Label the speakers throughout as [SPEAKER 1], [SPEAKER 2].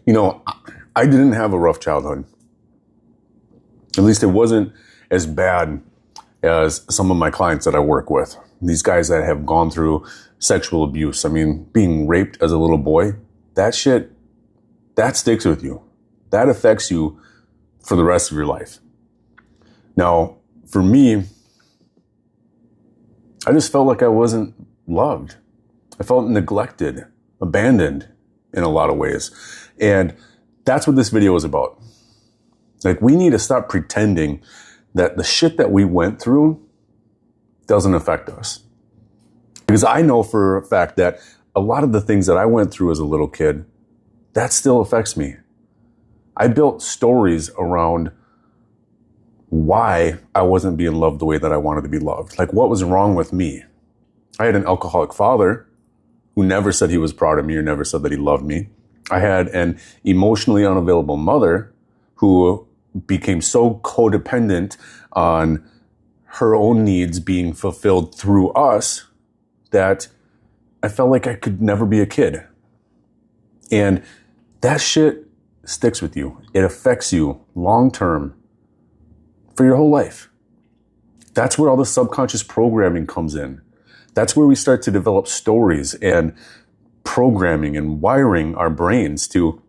[SPEAKER 1] You know, I didn't have a rough childhood. At least it wasn't as bad as some of my clients that I work with. These guys that have gone through sexual abuse. I mean, being raped as a little boy, that shit, that sticks with you. That affects you for the rest of your life. Now, for me, I just felt like I wasn't loved. I felt neglected, abandoned in a lot of ways. And that's what this video is about. Like, we need to stop pretending that the shit that we went through doesn't affect us. Because I know for a fact that a lot of the things that I went through as a little kid, that still affects me. I built stories around why I wasn't being loved the way that I wanted to be loved. Like, what was wrong with me? I had an alcoholic father who never said he was proud of me or never said that he loved me. I had an emotionally unavailable mother who became so codependent on her own needs being fulfilled through us that I felt like I could never be a kid. And that shit sticks with you. It affects you long term for your whole life. That's where all the subconscious programming comes in. That's where we start to develop stories and programming and wiring our brains to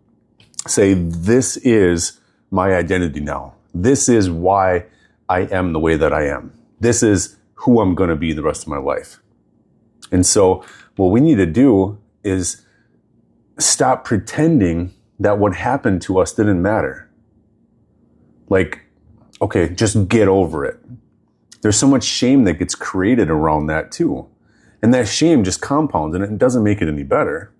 [SPEAKER 1] say, this is my identity now. This is why I am the way that I am. This is who I'm going to be the rest of my life. And so what we need to do is stop pretending that what happened to us didn't matter. Like, okay, just get over it. There's so much shame that gets created around that too. And that shame just compounds and it doesn't make it any better.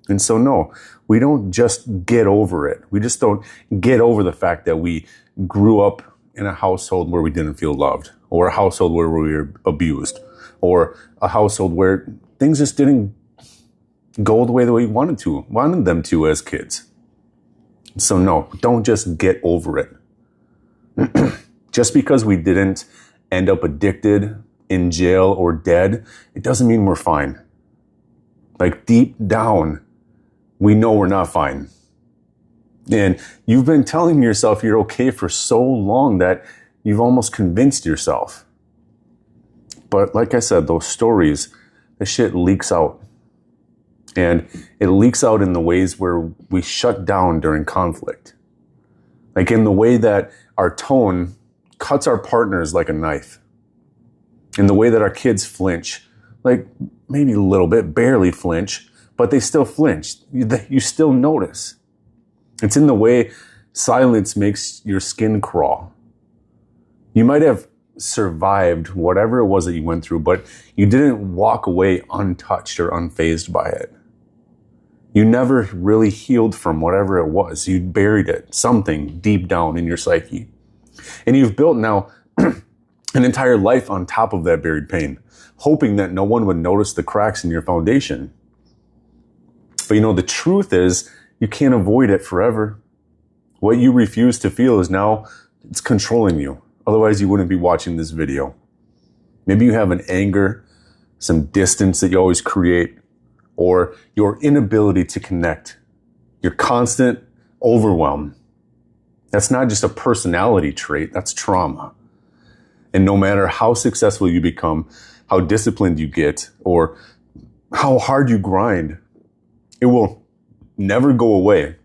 [SPEAKER 1] And so no, we don't just get over it. We just don't get over the fact that we grew up in a household where we didn't feel loved, or a household where we were abused, or a household where things just didn't go the way that we wanted them to as kids. So no, don't just get over it. Just because we didn't end up addicted, in jail, or dead, it doesn't mean we're fine. Like, deep down, we know we're not fine. And you've been telling yourself you're okay for so long that you've almost convinced yourself. But like I said, those stories, the shit leaks out. And it leaks out in the ways where we shut down during conflict. Like in the way that our tone cuts our partners like a knife. In the way that our kids flinch, like maybe a little bit, barely flinch, but they still flinch. You still notice. It's in the way silence makes your skin crawl. You might have survived whatever it was that you went through, but you didn't walk away untouched or unfazed by it. You never really healed from whatever it was. You buried it, something deep down in your psyche. And you've built now an entire life on top of that buried pain, hoping that no one would notice the cracks in your foundation. But you know, the truth is, you can't avoid it forever. What you refuse to feel is now, it's controlling you. Otherwise, you wouldn't be watching this video. Maybe you have an anger, some distance that you always create, or your inability to connect, your constant overwhelm. That's not just a personality trait, that's trauma. And no matter how successful you become, how disciplined you get, or how hard you grind, it will never go away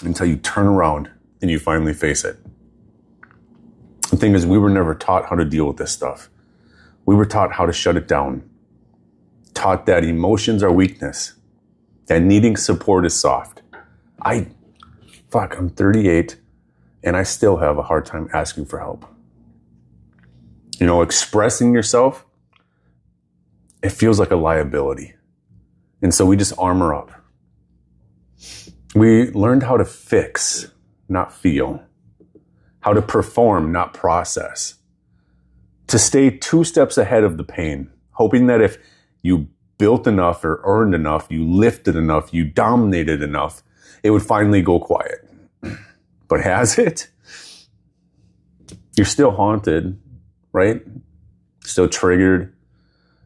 [SPEAKER 1] until you turn around and you finally face it. The thing is, we were never taught how to deal with this stuff. We were taught how to shut it down. Taught that emotions are weakness, that needing support is soft. I'm 38 and I still have a hard time asking for help. You know, expressing yourself, it feels like a liability. And so we just armor up. We learned how to fix, not feel. How to perform, not process. To stay 2 steps ahead of the pain, hoping that if you built enough or earned enough, you lifted enough, you dominated enough, it would finally go quiet. But has it? You're still haunted, right? Still triggered,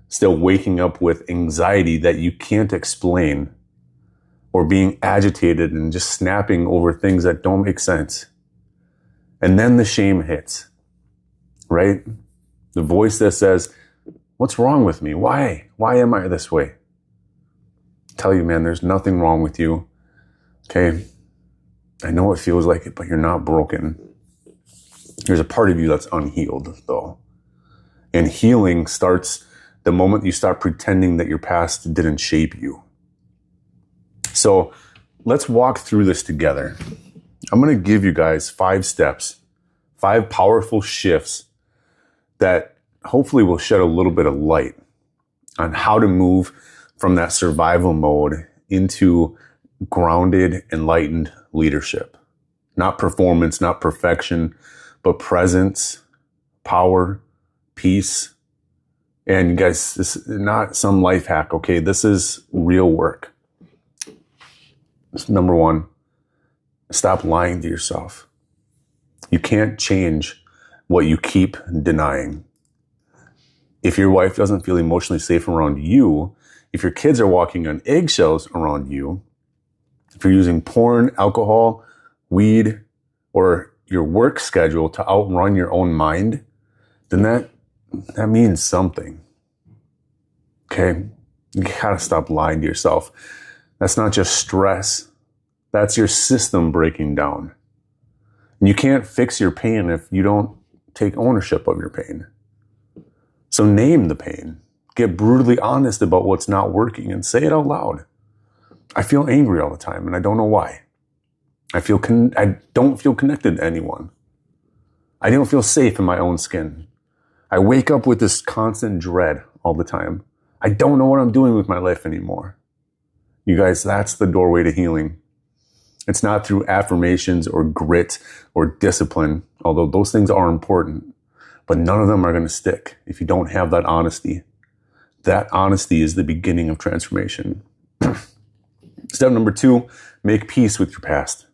[SPEAKER 1] still waking up with anxiety that you can't explain. or being agitated and just snapping over things that don't make sense. And then the shame hits, right? The voice that says, what's wrong with me? Why? Why am I this way? I tell you, man, there's nothing wrong with you. Okay? I know it feels like it, but you're not broken. There's a part of you that's unhealed, though. And healing starts the moment you start pretending that your past didn't shape you. So let's walk through this together. I'm going to give you guys 5 steps, 5 powerful shifts that hopefully will shed a little bit of light on how to move from that survival mode into grounded, enlightened leadership. Not performance, not perfection, but presence, power, peace. And guys, this is not some life hack, okay? This is real work. Number 1, stop lying to yourself. You can't change what you keep denying. If your wife doesn't feel emotionally safe around you, if your kids are walking on eggshells around you, if you're using porn, alcohol, weed, or your work schedule to outrun your own mind, then that means something. Okay? You gotta stop lying to yourself. That's not just stress. That's your system breaking down. And you can't fix your pain if you don't take ownership of your pain. So name the pain. Get brutally honest about what's not working and say it out loud. I feel angry all the time and I don't know why. I don't feel connected to anyone. I don't feel safe in my own skin. I wake up with this constant dread all the time. I don't know what I'm doing with my life anymore. You guys, that's the doorway to healing. It's not through affirmations or grit or discipline, although those things are important, but none of them are going to stick if you don't have that honesty. That honesty is the beginning of transformation. Step number 2, make peace with your past.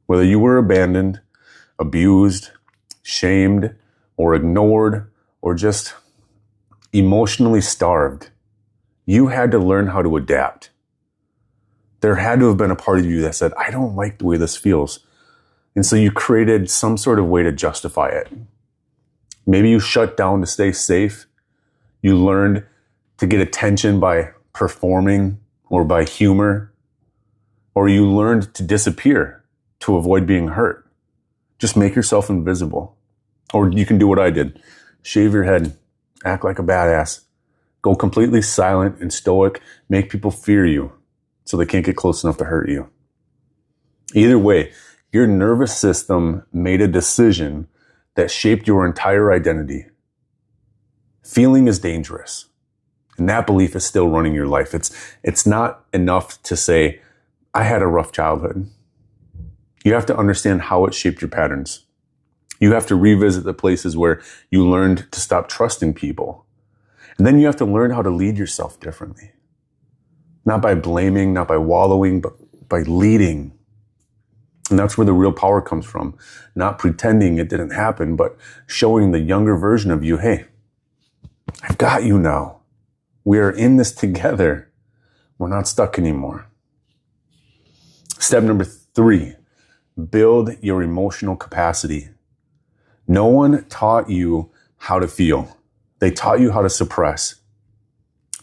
[SPEAKER 1] Whether you were abandoned, abused, shamed, or ignored, or just emotionally starved, you had to learn how to adapt. There had to have been a part of you that said, I don't like the way this feels. And so you created some sort of way to justify it. Maybe you shut down to stay safe. You learned to get attention by performing or by humor. Or you learned to disappear to avoid being hurt. Just make yourself invisible. Or you can do what I did. Shave your head. Act like a badass. Go completely silent and stoic. Make people fear you so they can't get close enough to hurt you. Either way, your nervous system made a decision that shaped your entire identity. Feeling is dangerous. And that belief is still running your life. It's not enough to say, I had a rough childhood. You have to understand how it shaped your patterns. You have to revisit the places where you learned to stop trusting people. And then you have to learn how to lead yourself differently. Not by blaming, not by wallowing, but by leading. And that's where the real power comes from. Not pretending it didn't happen, but showing the younger version of you, hey, I've got you now. We are in this together. We're not stuck anymore. Step number 3, build your emotional capacity. No one taught you how to feel. They taught you how to suppress.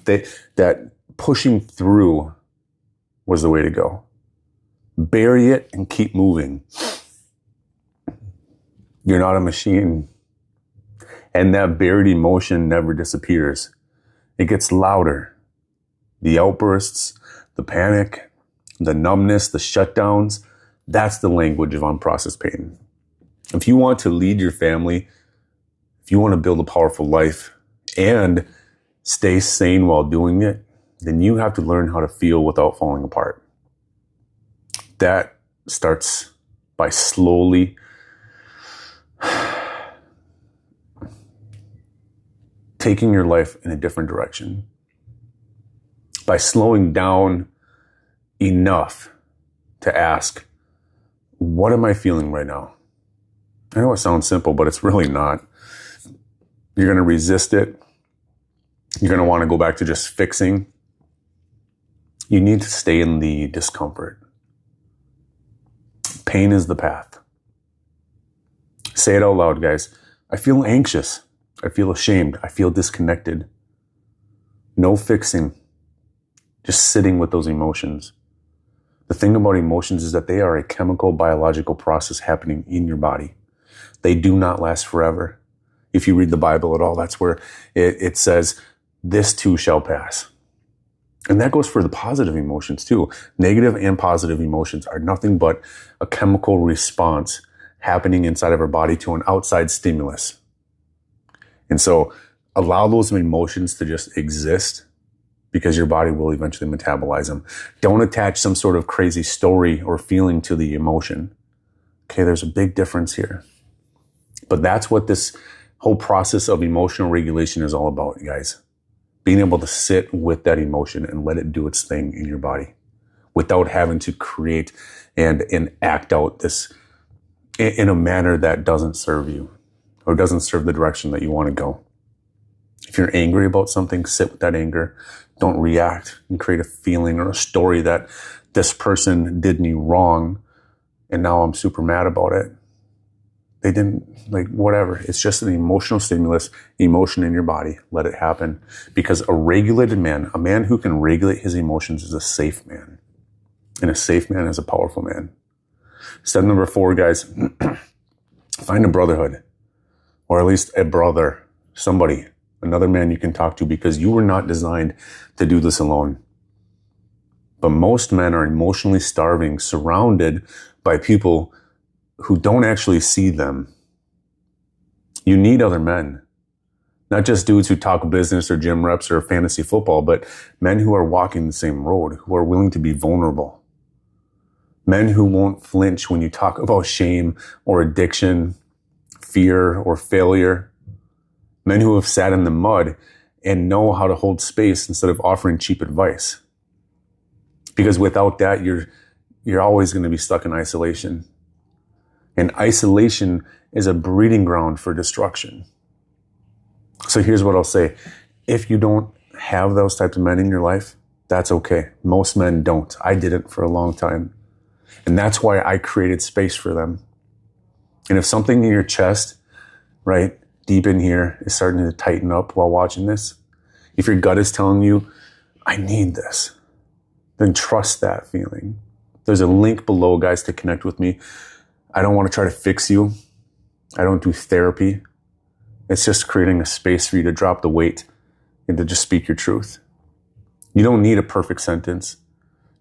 [SPEAKER 1] That pushing through was the way to go. Bury it and keep moving. You're not a machine. And that buried emotion never disappears. It gets louder. The outbursts, the panic, the numbness, the shutdowns, that's the language of unprocessed pain. If you want to lead your family, if you want to build a powerful life and stay sane while doing it, then you have to learn how to feel without falling apart. That starts by slowly taking your life in a different direction. By slowing down enough to ask, what am I feeling right now? I know it sounds simple, but it's really not. You're going to resist it. You're going to want to go back to just fixing. You need to stay in the discomfort. Pain is the path. Say it out loud, guys. I feel anxious. I feel ashamed. I feel disconnected. No fixing. Just sitting with those emotions. The thing about emotions is that they are a chemical, biological process happening in your body. They do not last forever. If you read the Bible at all, that's where it says, this too shall pass. And that goes for the positive emotions too. Negative and positive emotions are nothing but a chemical response happening inside of our body to an outside stimulus. And so allow those emotions to just exist because your body will eventually metabolize them. Don't attach some sort of crazy story or feeling to the emotion. Okay, there's a big difference here. But that's what this whole process of emotional regulation is all about, guys. Being able to sit with that emotion and let it do its thing in your body without having to create and act out this in a manner that doesn't serve you or doesn't serve the direction that you want to go. If you're angry about something, sit with that anger. Don't react and create a feeling or a story that this person did me wrong and now I'm super mad about it. They didn't, like, whatever. It's just an emotional stimulus, emotion in your body. Let it happen. Because a regulated man, a man who can regulate his emotions, is a safe man. And a safe man is a powerful man. Step number 4, guys, find a brotherhood. Or at least a brother, somebody, another man you can talk to, because you were not designed to do this alone. But most men are emotionally starving, surrounded by people who don't actually see them. You need other men. Not just dudes who talk business or gym reps or fantasy football, but men who are walking the same road, who are willing to be vulnerable. Men who won't flinch when you talk about shame or addiction, fear or failure. Men who have sat in the mud and know how to hold space instead of offering cheap advice. Because without that, you're always going to be stuck in isolation. And isolation is a breeding ground for destruction. So here's what I'll say. If you don't have those types of men in your life, that's okay. Most men don't. I didn't for a long time. And that's why I created space for them. And if something in your chest, right, deep in here, is starting to tighten up while watching this, if your gut is telling you, I need this, then trust that feeling. There's a link below, guys, to connect with me. I don't want to try to fix you. I don't do therapy. It's just creating a space for you to drop the weight and to just speak your truth. You don't need a perfect sentence.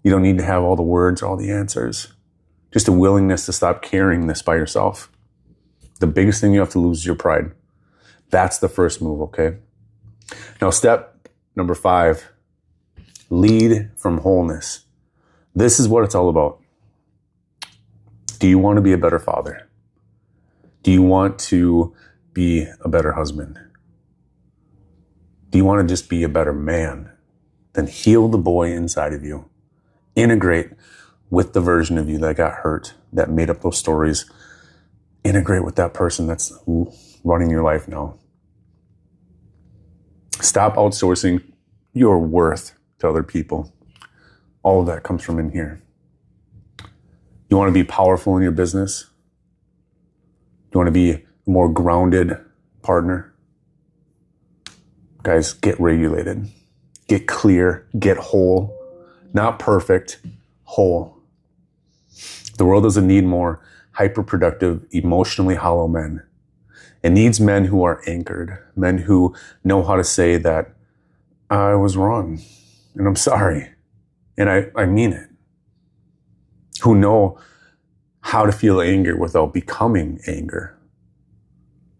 [SPEAKER 1] You don't need to have all the words, all the answers. Just a willingness to stop carrying this by yourself. The biggest thing you have to lose is your pride. That's the first move, okay? Now, step number 5, lead from wholeness. This is what it's all about. Do you want to be a better father? Do you want to be a better husband? Do you want to just be a better man? Then heal the boy inside of you. Integrate with the version of you that got hurt, that made up those stories. Integrate with that person that's running your life now. Stop outsourcing your worth to other people. All of that comes from in here. You want to be powerful in your business? You want to be a more grounded partner? Guys, get regulated. Get clear. Get whole. Not perfect, whole. The world doesn't need more hyperproductive, emotionally hollow men. It needs men who are anchored, men who know how to say that I was wrong and I'm sorry and I mean it. Who know how to feel anger without becoming anger,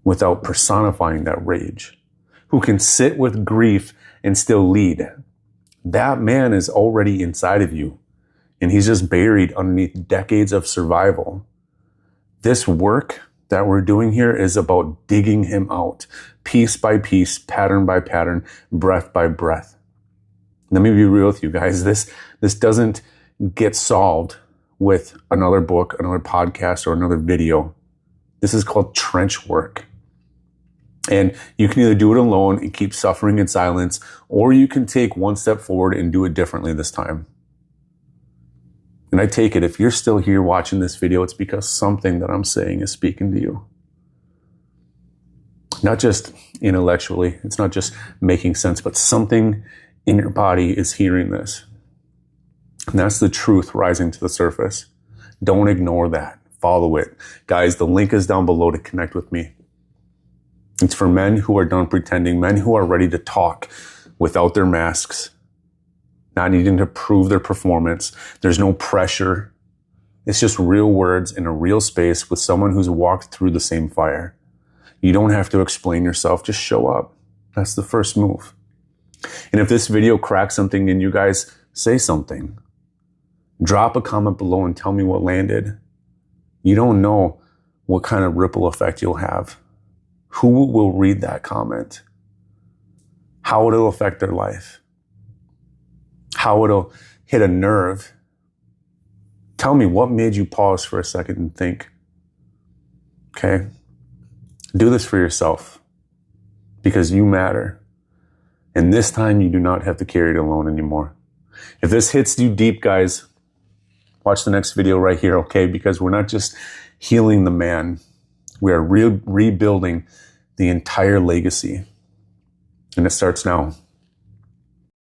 [SPEAKER 1] without personifying that rage, who can sit with grief and still lead. That man is already inside of you, and he's just buried underneath decades of survival. This work that we're doing here is about digging him out, piece by piece, pattern by pattern, breath by breath. Let me be real with you guys. This doesn't get solved with another book, another podcast, or another video. This is called trench work. And you can either do it alone and keep suffering in silence, or you can take one step forward and do it differently this time. And I take it, if you're still here watching this video, it's because something that I'm saying is speaking to you. Not just intellectually, it's not just making sense, but something in your body is hearing this. And that's the truth rising to the surface. Don't ignore that. Follow it. Guys, the link is down below to connect with me. It's for men who are done pretending, men who are ready to talk without their masks, not needing to prove their performance. There's no pressure. It's just real words in a real space with someone who's walked through the same fire. You don't have to explain yourself, just show up. That's the first move. And if this video cracks something in you guys, say something. Drop a comment below and tell me what landed. You don't know what kind of ripple effect you'll have. Who will read that comment? How it'll affect their life? How it'll hit a nerve? Tell me what made you pause for a second and think. Okay? Do this for yourself because you matter. And this time you do not have to carry it alone anymore. If this hits you deep, guys, watch the next video right here, okay? Because we're not just healing the man. We are rebuilding the entire legacy. And it starts now.